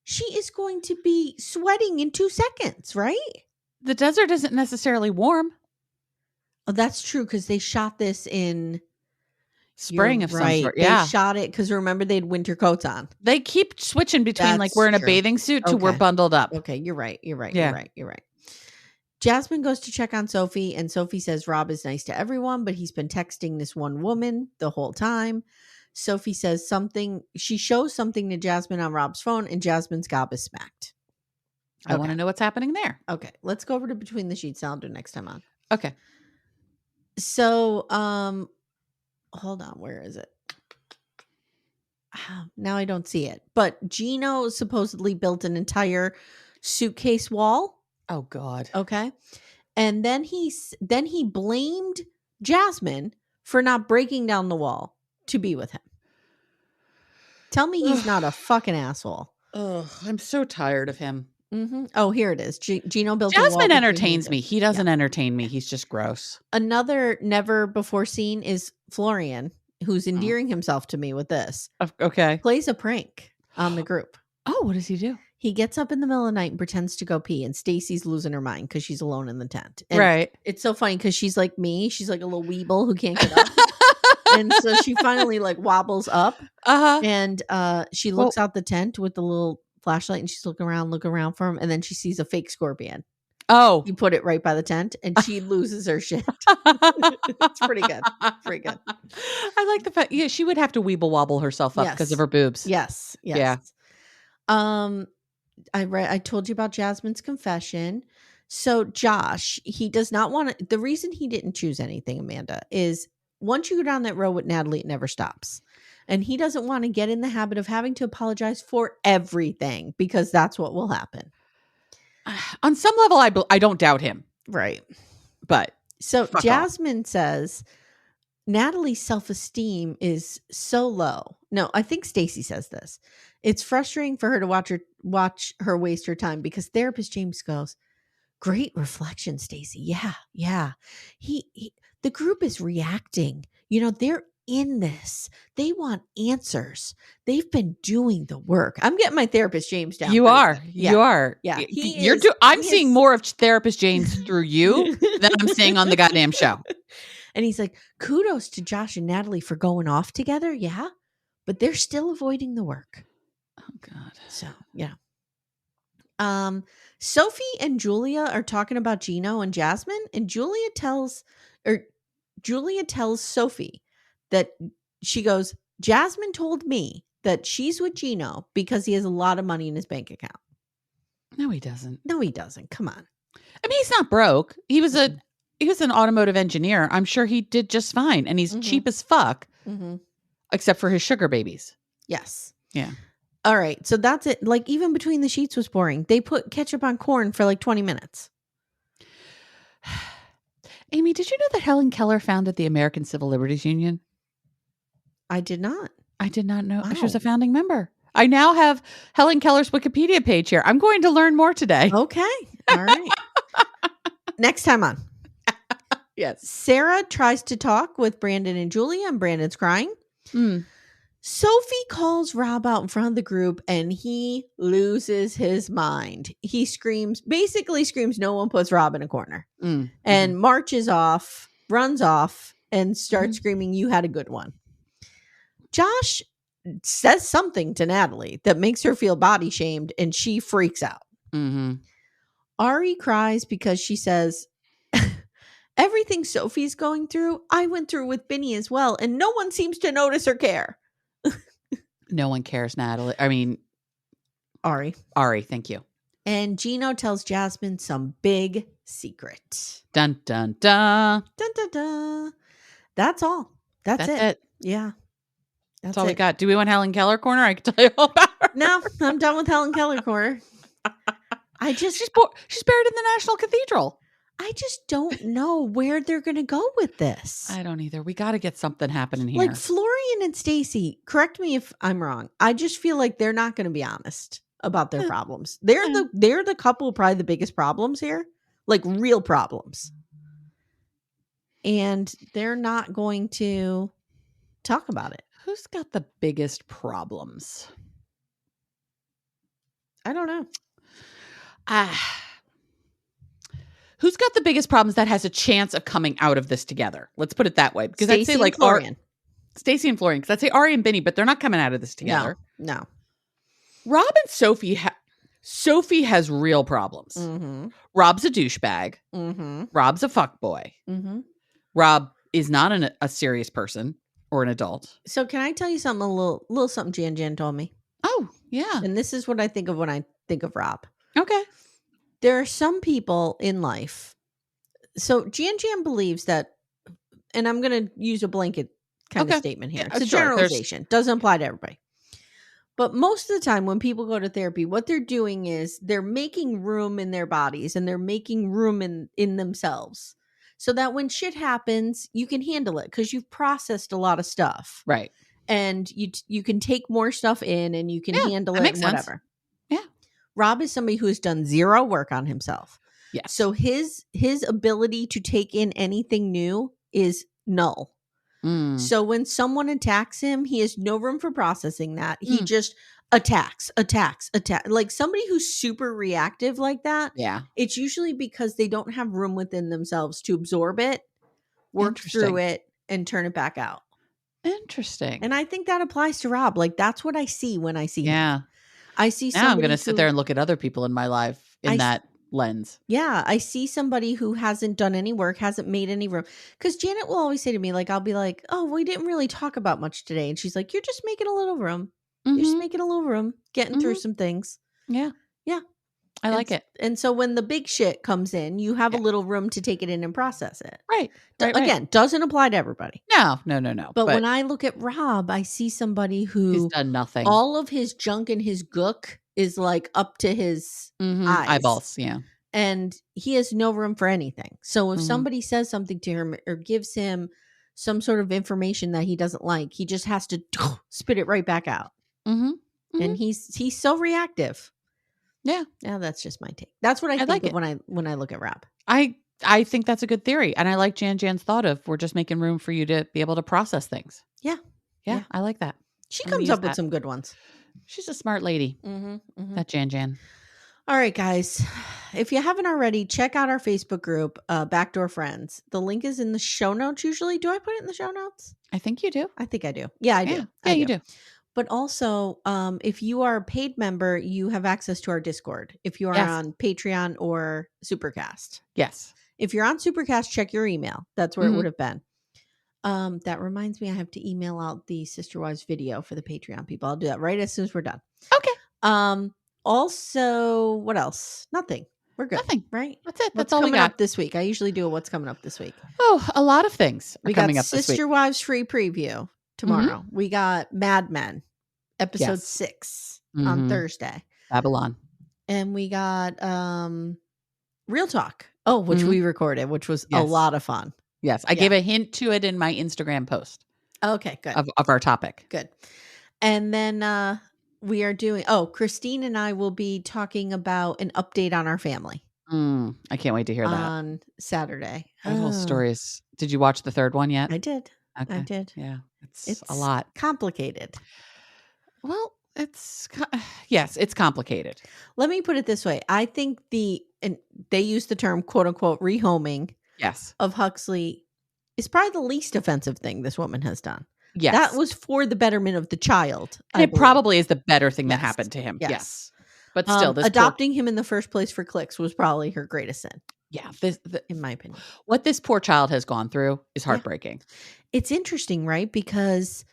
She is going to be sweating in 2 seconds, right? The desert isn't necessarily warm. Oh, that's true because they shot this in spring of some sort. Yeah. They shot it because remember they had winter coats on. They keep switching between like we're in a bathing suit to we're bundled up. Okay, you're right. You're right. Jasmine goes to check on Sophie and Sophie says Rob is nice to everyone, but he's been texting this one woman the whole time. Sophie says something. She shows something to Jasmine on Rob's phone and Jasmine's gob is smacked. I want to know what's happening there. Okay. Let's go over to Between the Sheets. I'll do it next time on. Okay. So, hold on. Where is it? now I don't see it. But Gino supposedly built an entire suitcase wall. Oh God. Okay. And then he blamed Jasmine for not breaking down the wall to be with him. Tell me he's not a fucking asshole. Oh, I'm so tired of him. Mm-hmm. Oh, here it is. Gino built a wall. Jasmine entertains me. He doesn't entertain me. He's just gross. Another never before seen is Florian, who's endearing himself to me with this. Okay. Plays a prank on the group. Oh, what does he do? He gets up in the middle of the night and pretends to go pee, and Stacy's losing her mind because she's alone in the tent. And right. It's so funny because she's like me. She's like a little weeble who can't get up. And so she finally like wobbles up and she looks out the tent with the little flashlight and she's looking around for him. And then she sees a fake scorpion. Oh, you put it right by the tent and she loses her shit. It's pretty good. Pretty good. I like the fact. Yeah, she would have to weeble wobble herself up because of her boobs. Yes. Yeah. I told you about Jasmine's confession. So Josh, he does not want to. The reason he didn't choose anything, Amanda, is once you go down that road with Natalie, it never stops. And he doesn't want to get in the habit of having to apologize for everything because that's what will happen. On some level, I don't doubt him. Right. But so Jasmine says Natalie's self-esteem is so low. No, I think Stacy says this. It's frustrating for her to watch her waste her time because therapist James goes, "Great reflection, Stacy. Yeah. The group is reacting. You know, they're in this. They want answers. They've been doing the work." I'm getting my therapist James down. You are. You are. Yeah. I'm seeing more of therapist James through you than I'm seeing on the goddamn show. And he's like, kudos to Josh and Natalie for going off together. Yeah. But they're still avoiding the work. Oh God. So, yeah. Sophie and Julia are talking about Gino and Jasmine, and Julia tells Sophie that she goes, Jasmine told me that she's with Gino because he has a lot of money in his bank account. No, he doesn't. No, he doesn't. Come on. I mean, he's not broke. He was an automotive engineer. I'm sure he did just fine. And he's cheap as fuck, except for his sugar babies. Yes. Yeah. All right. So that's it. Like, even Between the Sheets was boring. They put ketchup on corn for like 20 minutes. Amy, did you know that Helen Keller founded the American Civil Liberties Union? I did not. I did not know. Wow. She was a founding member. I now have Helen Keller's Wikipedia page here. I'm going to learn more today. Okay. All right. Next time on. Yes. Sarah tries to talk with Brandon and Julia, and Brandon's crying. Sophie calls Rob out in front of the group and he loses his mind. He basically screams, no one puts Rob in a corner, and marches off, runs off, and starts screaming, you had a good one. Josh says something to Natalie that makes her feel body shamed, and she freaks out. Ari cries because she says, everything Sophie's going through, I went through with Binny as well, and no one seems to notice or care. No one cares, Natalie. I mean, Ari, thank you. And Gino tells Jasmine some big secret. Dun, dun, dun. Dun, dun, dun. That's all. That's it. Yeah. That's all we got. Do we want Helen Keller corner? I can tell you all about her. No, I'm done with Helen Keller corner. She's buried in the National Cathedral. I just don't know where they're going to go with this. I don't either. We got to get something happening here. Like Florian and Stacy, correct me if I'm wrong. I just feel like they're not going to be honest about their problems. They're the couple probably the biggest problems here, like real problems. And they're not going to talk about it. Who's got the biggest problems? I don't know. Who's got the biggest problems that has a chance of coming out of this together? Let's put it that way. Because Stacey I'd say like Florian. Stacey and Florian. Because I'd say Ari and Binny, but they're not coming out of this together. No. Rob and Sophie. Sophie has real problems. Rob's a douchebag. Rob's a fuckboy. Rob is not a serious person or an adult. So can I tell you something? A little something Jan told me. Oh yeah. And this is what I think of when I think of Rob. Okay. There are some people in life. So Jan believes that, and I'm going to use a blanket kind of statement here. Yeah, it's a generalization. Doesn't apply to everybody. But most of the time when people go to therapy, what they're doing is they're making room in their bodies and they're making room in themselves so that when shit happens, you can handle it because you've processed a lot of stuff. Right. And you can take more stuff in and you can handle it and whatever. Yeah. Rob is somebody who has done zero work on himself. Yes. So his ability to take in anything new is null. So when someone attacks him, he has no room for processing that. He just attacks. Like somebody who's super reactive like that. Yeah. It's usually because they don't have room within themselves to absorb it, work through it, and turn it back out. Interesting. And I think that applies to Rob. Like that's what I see when I see him. I see somebody now I'm going to sit there and look at other people in my life in that lens. Yeah. I see somebody who hasn't done any work, hasn't made any room. Because Janet will always say to me, like, I'll be like, oh, we didn't really talk about much today. And she's like, you're just making a little room. You're just making a little room, getting through some things. Yeah. Yeah. I like it. And so when the big shit comes in, you have a little room to take it in and process it. Right. Again, doesn't apply to everybody. No. But when I look at Rob, I see somebody he's done nothing. All of his junk and his gook is like up to his eyeballs. Yeah. And he has no room for anything. So if somebody says something to him or gives him some sort of information that he doesn't like, he just has to spit it right back out. And he's so reactive. Yeah. Yeah, that's just my take. That's what I think like of when I look at Rob. I think that's a good theory. And I like Jan's thought of we're just making room for you to be able to process things. Yeah. Yeah. I like that. She comes up with some good ones. She's a smart lady. That Jan. All right, guys. If you haven't already, check out our Facebook group, Backdoor Friends. The link is in the show notes usually. Do I put it in the show notes? I think you do. I think I do. Yeah, I do. Yeah, you do. But also, if you are a paid member, you have access to our Discord. If you are on Patreon or Supercast. Yes. If you're on Supercast, check your email. That's where it would have been. That reminds me, I have to email out the Sister Wives video for the Patreon people. I'll do that right as soon as we're done. Okay. Also, what else? Nothing. We're good. Nothing. Right? That's it. What's That's all we coming got up this week. I usually do what's coming up this week. Oh, a lot of things we coming got up this week. Sister Wives free preview tomorrow. We got Mad Men episode 6 on Thursday. Babylon. And we got Real Talk. Oh, which we recorded, which was a lot of fun. Yes. I gave a hint to it in my Instagram post. Okay, good. Of our topic. Good. And then we are doing, Christine and I will be talking about an update on our family. I can't wait to hear that. On Saturday. That whole story is, did you watch the third one yet? I did. Okay. I did. Yeah. It's a lot. Complicated. Well, it's complicated. Let me put it this way. I think and they use the term quote unquote rehoming of Huxley is probably the least offensive thing this woman has done. Yes. That was for the betterment of the child. It probably is the better thing that happened to him. Yes. But still, adopting him in the first place for clicks was probably her greatest sin. Yeah. In my opinion. What this poor child has gone through is heartbreaking. Yeah. It's interesting, right? Because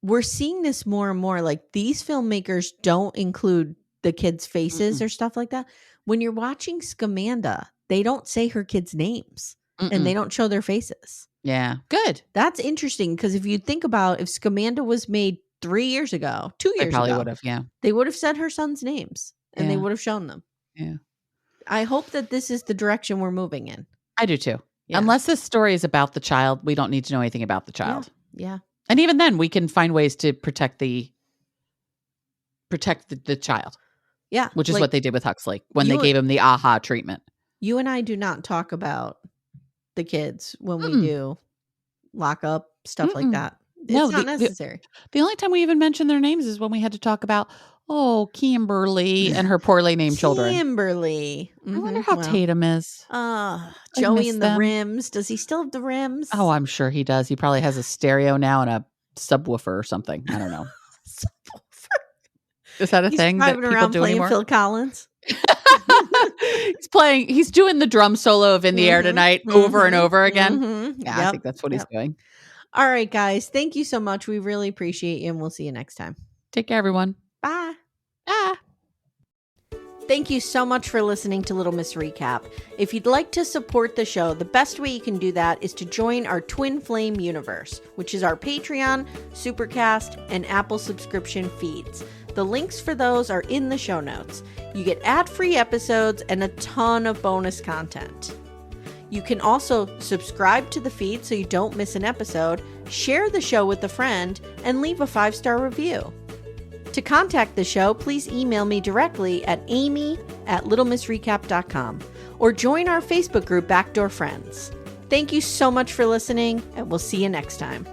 we're seeing this more and more. Like these filmmakers don't include the kids' faces or stuff like that. When you're watching Scamanda, they don't say her kids' names and they don't show their faces. Yeah. Good. That's interesting because if you think about if Scamanda was made 3 years ago, 2 years ago, they probably would have. Yeah. They would have said her son's names and they would have shown them. Yeah. I hope that this is the direction we're moving in. I do too. Yeah. Unless this story is about the child, we don't need to know anything about the child. Yeah. And even then, we can find ways to protect the child. Yeah. Which is what they did with Huxley when they gave him the AHA treatment. You and I do not talk about the kids when we do lock up, stuff like that. It's not necessary. The only time we even mention their names is when we had to talk about, Kimberly and her poorly named children. Kimberly. I wonder how Tatum is. Joey and the rims. Does he still have the rims? Oh, I'm sure he does. He probably has a stereo now and a subwoofer or something. I don't know. Subwoofer? Is that a thing that people around do playing anymore? Phil Collins? He's doing the drum solo of In the Air Tonight over and over again. Yeah, I think that's what he's doing. All right, guys. Thank you so much. We really appreciate you and we'll see you next time. Take care, everyone. Bye. Thank you so much for listening to Little Miss Recap. If you'd like to support the show, the best way you can do that is to join our Twin Flame universe, which is our Patreon, Supercast, and Apple subscription feeds. The links for those are in the show notes. You get ad-free episodes and a ton of bonus content. You can also subscribe to the feed so you don't miss an episode, share the show with a friend, and leave a 5-star review. To contact the show, please email me directly at amy@littlemissrecap.com or join our Facebook group Backdoor Friends. Thank you so much for listening, and we'll see you next time.